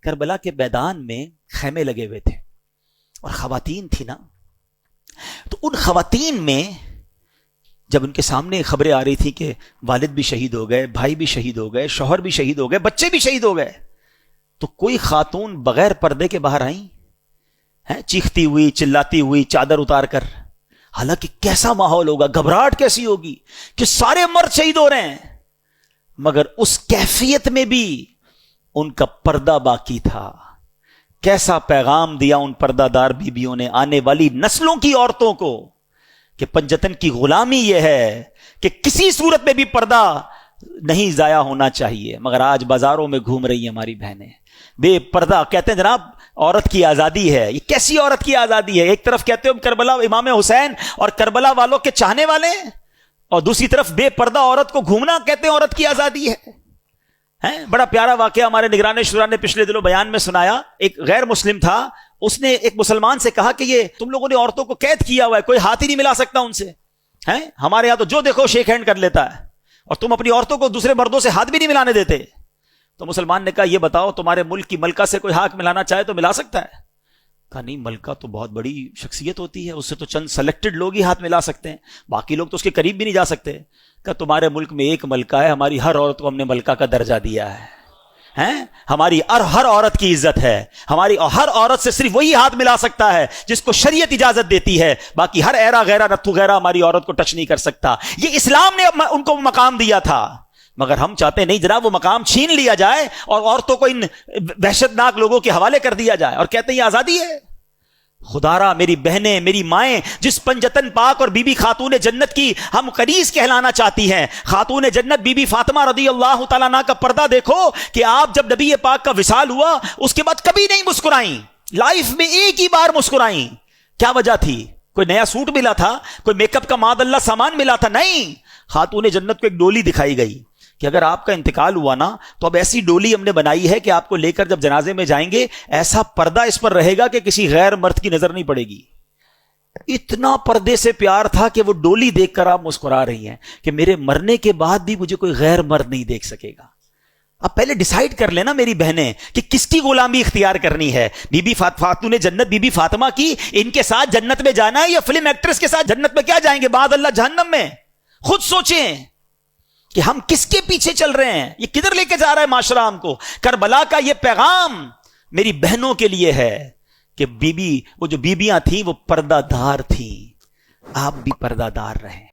کربلا کے میدان میں خیمے لگے ہوئے تھے اور خواتین تھی نا، تو ان خواتین میں جب ان کے سامنے خبریں آ رہی تھی کہ والد بھی شہید ہو گئے، بھائی بھی شہید ہو گئے، شوہر بھی شہید ہو گئے، بچے بھی شہید ہو گئے، تو کوئی خاتون بغیر پردے کے باہر آئیں ہیں، چیختی ہوئی چلاتی ہوئی چادر اتار کر. حالانکہ کیسا ماحول ہوگا، گھبراہٹ کیسی ہوگی کہ سارے مرد شہید ہو رہے ہیں، مگر اس کیفیت میں بھی ان کا پردہ باقی تھا. کیسا پیغام دیا ان پردہ دار بیویوں نے آنے والی نسلوں کی عورتوں کو کہ پنجتن کی غلامی یہ ہے کہ کسی صورت میں بھی پردہ نہیں ضائع ہونا چاہیے. مگر آج بازاروں میں گھوم رہی ہیں ہماری بہنیں بے پردہ، کہتے ہیں جناب عورت کی آزادی ہے. یہ کیسی عورت کی آزادی ہے؟ ایک طرف کہتے ہو کربلا امام حسین اور کربلا والوں کے چاہنے والے ہیں، اور دوسری طرف بے پردہ عورت کو گھومنا کہتے ہیں عورت کی آزادی ہے. بڑا پیارا واقعہ ہمارے نگران شورا نے پچھلے دنوں بیان میں سنایا. ایک غیر مسلم تھا، اس نے ایک مسلمان سے کہا کہ یہ تم لوگوں نے عورتوں کو قید کیا ہوا ہے، کوئی ہاتھ ہی نہیں ملا سکتا ان سے. ہمارے یہاں تو جو دیکھو شیک ہینڈ کر لیتا ہے، اور تم اپنی عورتوں کو دوسرے مردوں سے ہاتھ بھی نہیں ملانے دیتے. تو مسلمان نے کہا یہ بتاؤ تمہارے ملک کی ملکہ سے کوئی ہاتھ ملانا چاہے تو ملا سکتا ہے؟ کہا نہیں، ملکہ تو بہت بڑی شخصیت ہوتی ہے، اس سے تو چند سلیکٹڈ لوگ ہی ہاتھ ملا سکتے ہیں، باقی لوگ تو اس کے قریب بھی نہیں جا سکتے. کہا تمہارے ملک میں ایک ملکہ ہے، ہماری ہر عورت کو ہم نے ملکہ کا درجہ دیا ہے. ہماری ہر عورت کی عزت ہے، ہماری ہر عورت سے صرف وہی ہاتھ ملا سکتا ہے جس کو شریعت اجازت دیتی ہے، باقی ہر ایرا غیرہ نتھو غیرہ ہماری عورت کو ٹچ نہیں کر سکتا. یہ اسلام نے ان کو مقام دیا تھا، مگر ہم چاہتے نہیں جناب وہ مقام چھین لیا جائے اور عورتوں کو ان وحشت ناک لوگوں کے حوالے کر دیا جائے، اور کہتے ہیں یہ آزادی ہے. خدارا میری بہنیں، میری مائیں، جس پنجتن پاک اور بی بی خاتون جنت کی ہم قریش کہلانا چاہتی ہیں، خاتون جنت بی بی فاطمہ رضی اللہ تعالیٰ عنہ کا پردہ دیکھو کہ آپ جب نبی پاک کا وصال ہوا اس کے بعد کبھی نہیں مسکرائیں، لائف میں ایک ہی بار مسکرائیں. کیا وجہ تھی؟ کوئی نیا سوٹ ملا تھا؟ کوئی میک اپ کا معاذ اللہ سامان ملا تھا؟ نہیں. خاتون جنت کو ایک ڈولی دکھائی گئی کہ اگر آپ کا انتقال ہوا نا تو اب ایسی ڈولی ہم نے بنائی ہے کہ آپ کو لے کر جب جنازے میں جائیں گے ایسا پردہ اس پر رہے گا کہ کسی غیر مرد کی نظر نہیں پڑے گی. اتنا پردے سے پیار تھا کہ وہ ڈولی دیکھ کر آپ مسکرا رہی ہیں کہ میرے مرنے کے بعد بھی مجھے کوئی غیر مرد نہیں دیکھ سکے گا. اب پہلے ڈیسائیڈ کر لینا میری بہنیں کہ کس کی غلامی اختیار کرنی ہے. بی بی خاتون جنت بی بی فاطمہ کی، ان کے ساتھ جنت میں جانا ہے یا فلم ایکٹریس کے ساتھ جنت میں کیا جائیں گے معاذ اللہ جہنم میں؟ خود سوچیں کہ ہم کس کے پیچھے چل رہے ہیں، یہ کدھر لے کے جا رہا ہے معاشرہ ہم کو. کربلا کا یہ پیغام میری بہنوں کے لیے ہے کہ وہ جو بیبیاں تھیں وہ پردہ دار تھیں، آپ بھی پردہ دار رہیں.